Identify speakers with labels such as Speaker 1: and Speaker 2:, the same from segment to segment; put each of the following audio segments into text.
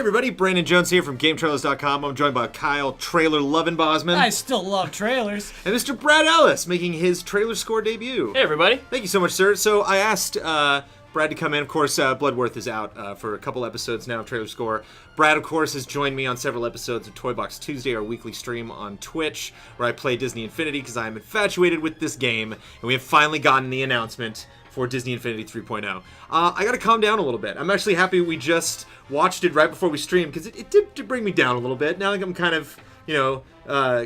Speaker 1: everybody, Brandon Jones here from GameTrailers.com. I'm joined by Kyle Trailer Lovenbosman.
Speaker 2: I still love trailers.
Speaker 1: And Mr. Brad Ellis, making his trailer score debut.
Speaker 3: Hey, everybody.
Speaker 1: Thank you so much, sir. So I asked Brad to come in. Of course, Bloodworth is out for a couple episodes now of Trailer Score. Brad, of course, has joined me on several episodes of Toy Box Tuesday, our weekly stream on Twitch, where I play Disney Infinity because I am infatuated with this game, and we have finally gotten the announcement for Disney Infinity 3.0. I gotta calm down a little bit. I'm actually happy we just watched it right before we streamed, because it did bring me down a little bit. Now I'm kind of,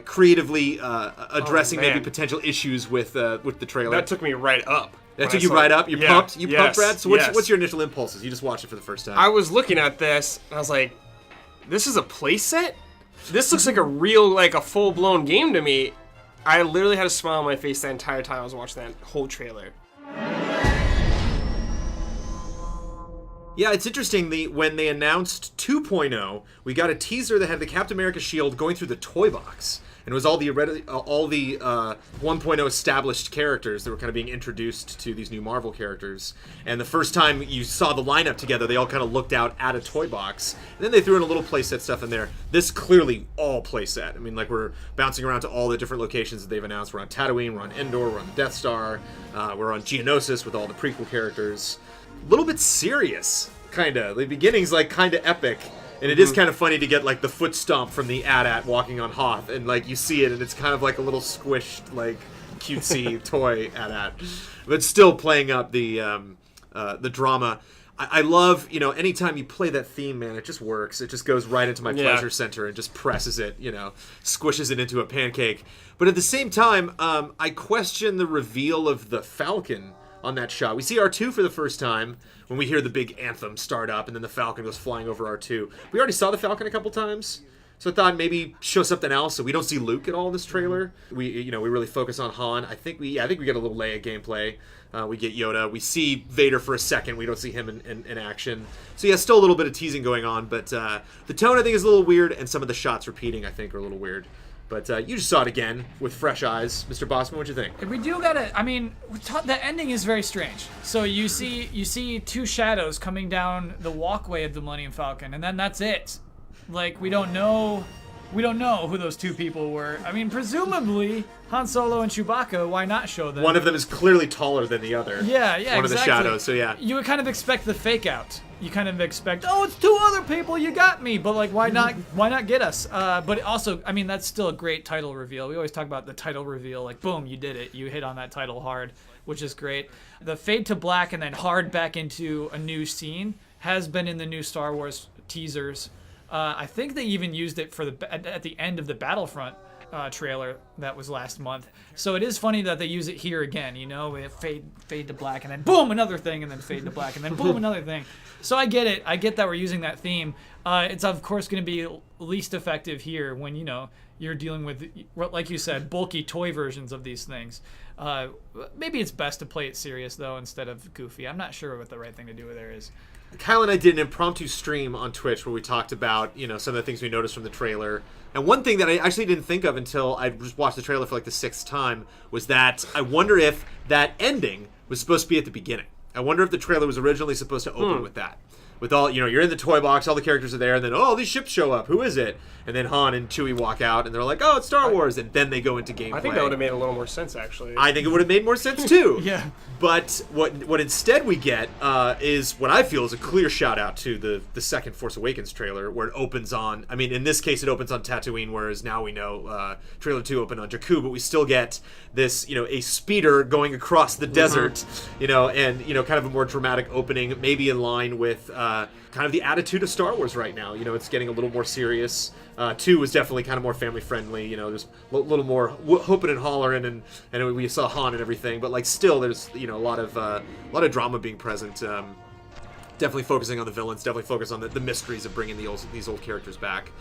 Speaker 1: creatively addressing maybe potential issues with the trailer.
Speaker 3: That took me right up.
Speaker 1: That took you right up? You're pumped? You pumped, Brad? So
Speaker 3: yes.
Speaker 1: What's your initial impulses? You just watched it for the first time.
Speaker 3: I was looking at this, and I was like, this is a playset? This looks like a real, a full-blown game to me. I literally had a smile on my face the entire time I was watching that whole trailer.
Speaker 1: Yeah, it's interesting. When they announced 2.0, we got a teaser that had the Captain America shield going through the toy box. And it was all the 1.0 established characters that were kind of being introduced to these new Marvel characters. And the first time you saw the lineup together, they all kind of looked out at a toy box. And then they threw in a little playset stuff in there. This clearly all playset. I mean, we're bouncing around to all the different locations that they've announced. We're on Tatooine, we're on Endor, we're on the Death Star, we're on Geonosis with all the prequel characters. A little bit serious, kind of. The beginning's kind of epic. And it is kind of funny to get the foot stomp from the AT-AT walking on Hoth, and you see it, and it's kind of like a little squished, cutesy toy AT-AT, but still playing up the drama. I love, anytime you play that theme, man, it just works. It just goes right into my pleasure center and just presses it, squishes it into a pancake. But at the same time, I question the reveal of the Falcon on that shot. We see R2 for the first time when we hear the big anthem start up, and then the Falcon goes flying over R2. We already saw the Falcon a couple times, so I thought maybe show something else. So we don't see Luke at all in this trailer. We really focus on Han. I think we get a little Leia gameplay. We get Yoda. We see Vader for a second. We don't see him in action. So yeah, still a little bit of teasing going on, but the tone I think is a little weird, and some of the shots repeating I think are a little weird. But you just saw it again with fresh eyes. Mr. Bossman, what'd you think?
Speaker 2: We do gotta, the ending is very strange. So you see two shadows coming down the walkway of the Millennium Falcon, and then that's it. We don't know who those two people were. Presumably Han Solo and Chewbacca. Why not show them?
Speaker 1: One of them is clearly taller than the other.
Speaker 2: Yeah,
Speaker 1: One of the shadows, so yeah.
Speaker 2: You would kind of expect the fake out. You kind of expect, it's two other people, you got me, but why not get us? But also, that's still a great title reveal. We always talk about the title reveal, boom, you did it. You hit on that title hard, which is great. The fade to black and then hard back into a new scene has been in the new Star Wars teasers. I think they even used it at the end of the Battlefront trailer that was last month. So it is funny that they use it here again, fade to black and then boom, another thing, and then fade to black and then boom, another thing. So I get it. I get that we're using that theme. It's of course going to be least effective here when, you're dealing with, like you said, bulky toy versions of these things. Maybe it's best to play it serious though instead of goofy. I'm not sure what the right thing to do there is.
Speaker 1: Kyle and I did an impromptu stream on Twitch where we talked about, some of the things we noticed from the trailer. And one thing that I actually didn't think of until I just watched the trailer for the sixth time was that I wonder if that ending was supposed to be at the beginning. I wonder if the trailer was originally supposed to open with that. With all, you're in the toy box, all the characters are there, and then, these ships show up. Who is it? And then Han and Chewie walk out, and they're like, it's Star Wars. And then they go into gameplay.
Speaker 3: I think that would have made a little more sense, actually.
Speaker 1: I think it would have made more sense, too.
Speaker 2: Yeah.
Speaker 1: But what instead we get is what I feel is a clear shout-out to the second Force Awakens trailer, where it opens on, in this case, it opens on Tatooine, whereas now we know trailer 2 opened on Jakku, but we still get this, a speeder going across the desert, and, kind of a more dramatic opening, maybe in line with kind of the attitude of Star Wars right now. It's getting a little more serious. 2 was definitely kind of more family friendly. There's a little more whooping and hollering, and we saw Han and everything. But still, there's a lot of drama being present. Definitely focusing on the villains. Definitely focus on the mysteries of bringing these old characters back.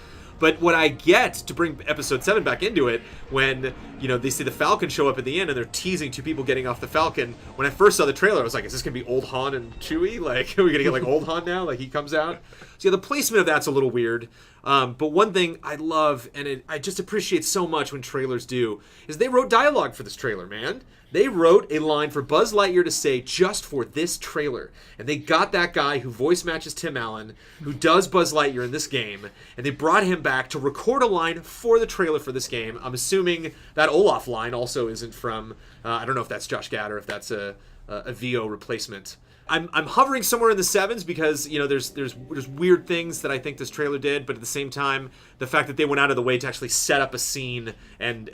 Speaker 1: But what I get to bring Episode 7 back into it, when, they see the Falcon show up at the end and they're teasing two people getting off the Falcon, when I first saw the trailer, I was like, is this going to be old Han and Chewie? Are we going to get old Han now? He comes out? So yeah, the placement of that's a little weird. But one thing I love, and I just appreciate so much when trailers do, is they wrote dialogue for this trailer, man. They wrote a line for Buzz Lightyear to say just for this trailer. And they got that guy who voice matches Tim Allen, who does Buzz Lightyear in this game, and they brought him back to record a line for the trailer for this game. I'm assuming that Olaf line also isn't from, I don't know if that's Josh Gad or if that's a VO replacement. I'm hovering somewhere in the 7s because, you know, there's weird things that I think this trailer did, but at the same time, the fact that they went out of the way to actually set up a scene and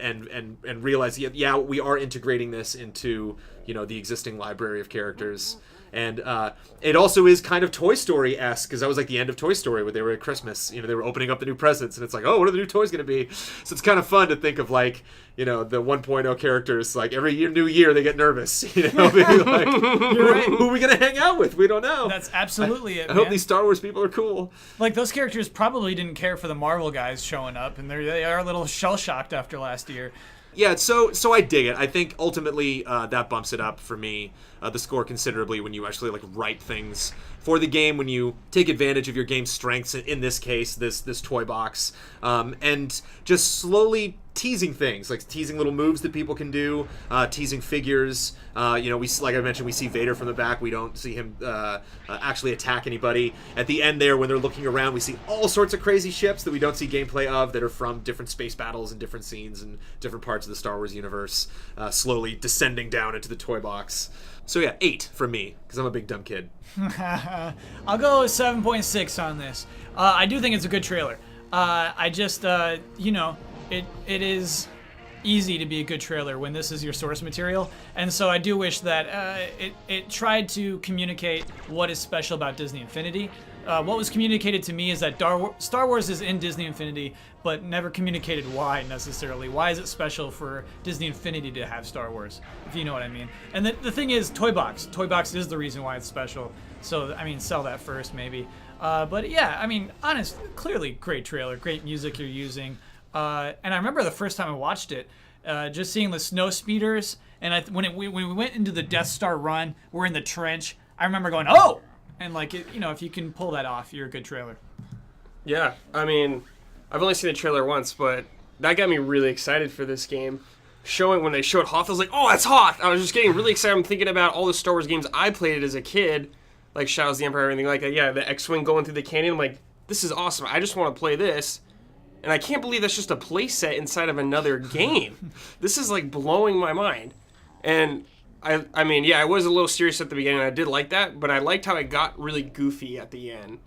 Speaker 1: realize, yeah, we are integrating this into, you know, the existing library of characters. And it also is kind of Toy Story-esque, because that was like the end of Toy Story, where they were at Christmas. You know, they were opening up the new presents, and it's like, oh, what are the new toys going to be? So it's kind of fun to think of, like, you know, the 1.0 characters, like, every new year they get nervous. You know, maybe like, who are we going to hang out with? We don't know.
Speaker 2: That's absolutely it,
Speaker 1: I hope these Star Wars people are cool.
Speaker 2: Like, those characters probably didn't care for the Marvel guys showing up, and they are a little shell-shocked after last year.
Speaker 1: Yeah, so I dig it. I think ultimately that bumps it up for me, the score considerably, when you actually like write things for the game, when you take advantage of your game's strengths, in this case, this toy box, and just slowly teasing things, like teasing little moves that people can do, teasing figures. You know, like I mentioned, we see Vader from the back. We don't see him actually attack anybody. At the end there, when they're looking around, we see all sorts of crazy ships that we don't see gameplay of, that are from different space battles and different scenes and different parts of the Star Wars universe, slowly descending down into the toy box. So yeah, 8 from me, because I'm a big dumb kid.
Speaker 2: I'll go 7.6 on this. I do think it's a good trailer. I just, you know, it is easy to be a good trailer when this is your source material, and so I do wish that it tried to communicate what is special about Disney Infinity. What was communicated to me is that Star Wars is in Disney Infinity, but never communicated why necessarily. Why is it special for Disney Infinity to have Star Wars, if you know what I mean? And the thing is, Toy Box. Toy Box is the reason why it's special. So, I mean, sell that first, maybe. But yeah, I mean, clearly great trailer, great music you're using. And I remember the first time I watched it, just seeing the snow speeders, and when we went into the Death Star run, we're in the trench. I remember going, oh! And like, you know, if you can pull that off, you're a good trailer.
Speaker 3: Yeah, I mean, I've only seen the trailer once, but that got me really excited for this game. When they showed Hoth, I was like, oh, that's Hoth! I was just getting really excited. I'm thinking about all the Star Wars games I played as a kid, like Shadows of the Empire, everything like that. Yeah, the X-Wing going through the canyon. I'm like, this is awesome. I just want to play this. And I can't believe that's just a playset inside of another game. This is like blowing my mind. And I mean, yeah, I was a little serious at the beginning. I did like that, but I liked how it got really goofy at the end.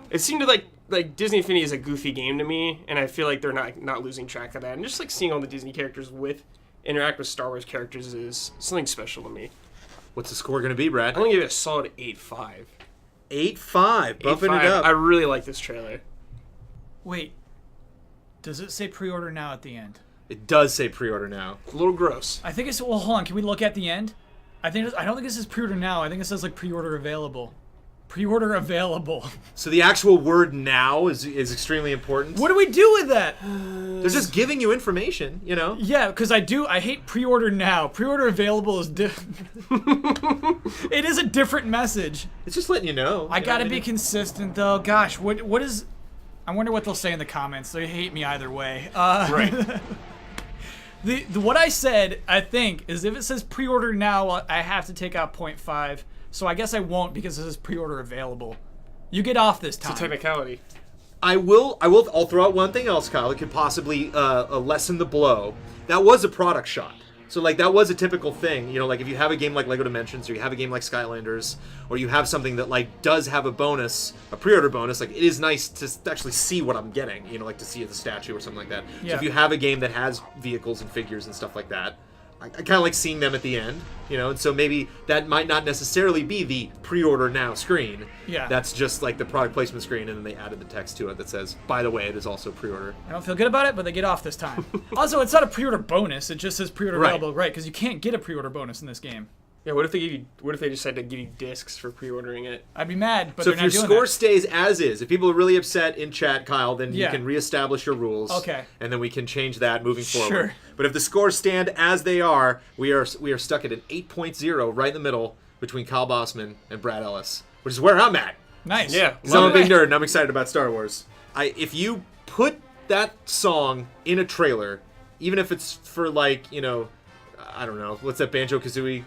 Speaker 3: It seemed to like Disney Infinity is a goofy game to me, and I feel like they're not losing track of that. And just like seeing all the Disney characters interact with Star Wars characters is something special to me.
Speaker 1: What's the score going to be, Brad?
Speaker 3: I'm going to give it a solid 8.5.
Speaker 1: 8.5, bumping it up.
Speaker 3: I really like this trailer.
Speaker 2: Wait, does it say pre-order now at the end?
Speaker 1: It does say pre-order now.
Speaker 3: A little gross.
Speaker 2: I think it's, well, hold on, can we look at the end? I don't think it says pre-order now. I think it says like pre-order available. Pre-order available.
Speaker 1: So the actual word now is extremely important.
Speaker 2: What do we do with that?
Speaker 1: They're just giving you information, you know?
Speaker 2: Yeah, because I hate pre-order now. Pre-order available is it is a different message.
Speaker 1: It's just letting you know.
Speaker 2: I gotta be consistent though. Gosh, what is... I wonder what they'll say in the comments. They hate me either way.
Speaker 3: Right.
Speaker 2: What I said, I think, is if it says pre-order now, I have to take out 0.5. So I guess I won't because it says pre-order available. You get off this time.
Speaker 3: It's a technicality.
Speaker 1: I'll throw out one thing else, Kyle, that could possibly lessen the blow. That was a product shot. So, like, that was a typical thing. You know, like, if you have a game like LEGO Dimensions, or you have a game like Skylanders, or you have something that, like, does have a bonus, a pre-order bonus, like, it is nice to actually see what I'm getting. You know, like, to see the statue or something like that.
Speaker 2: Yeah.
Speaker 1: So if you have a game that has vehicles and figures and stuff like that, I kind of like seeing them at the end, you know, and so maybe that might not necessarily be the pre-order now screen.
Speaker 2: Yeah.
Speaker 1: That's just like the product placement screen, and then they added the text to it that says, by the way, it is also pre-order.
Speaker 2: I don't feel good about it, but they get off this time. Also, it's not a pre-order bonus. It just says pre-order available, right? Because you can't get a pre-order bonus in this game.
Speaker 3: Yeah, what if they decide to give you discs for pre-ordering it?
Speaker 2: I'd be mad, but
Speaker 1: so
Speaker 2: they're not doing
Speaker 1: if your score
Speaker 2: that.
Speaker 1: stays as is, if people are really upset in chat, Kyle, then
Speaker 2: Yeah.
Speaker 1: you can reestablish your rules.
Speaker 2: Okay.
Speaker 1: And then we can change that moving forward.
Speaker 2: Sure.
Speaker 1: But if the scores stand as they are, we are stuck at an 8.0 right in the middle between Kyle Bossman and Brad Ellis, which is where I'm at.
Speaker 2: Nice.
Speaker 3: Yeah.
Speaker 1: Because I'm a
Speaker 3: love
Speaker 1: big
Speaker 3: it.
Speaker 1: nerd and I'm excited about Star Wars. If you put that song in a trailer, even if it's for like, you know, I don't know, what's that Banjo-Kazooie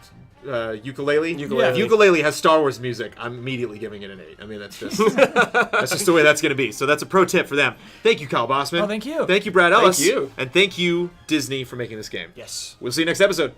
Speaker 1: ukulele?
Speaker 3: Ukulele.
Speaker 1: If ukulele has Star Wars music, I'm immediately giving it an 8. I mean, that's just the way that's going to be. So that's a pro tip for them. Thank you, Kyle Bossman.
Speaker 2: Oh, thank you.
Speaker 1: Thank you, Brad Ellis.
Speaker 3: you.
Speaker 1: And thank you, Disney, for making this game.
Speaker 3: Yes.
Speaker 1: We'll see you next episode.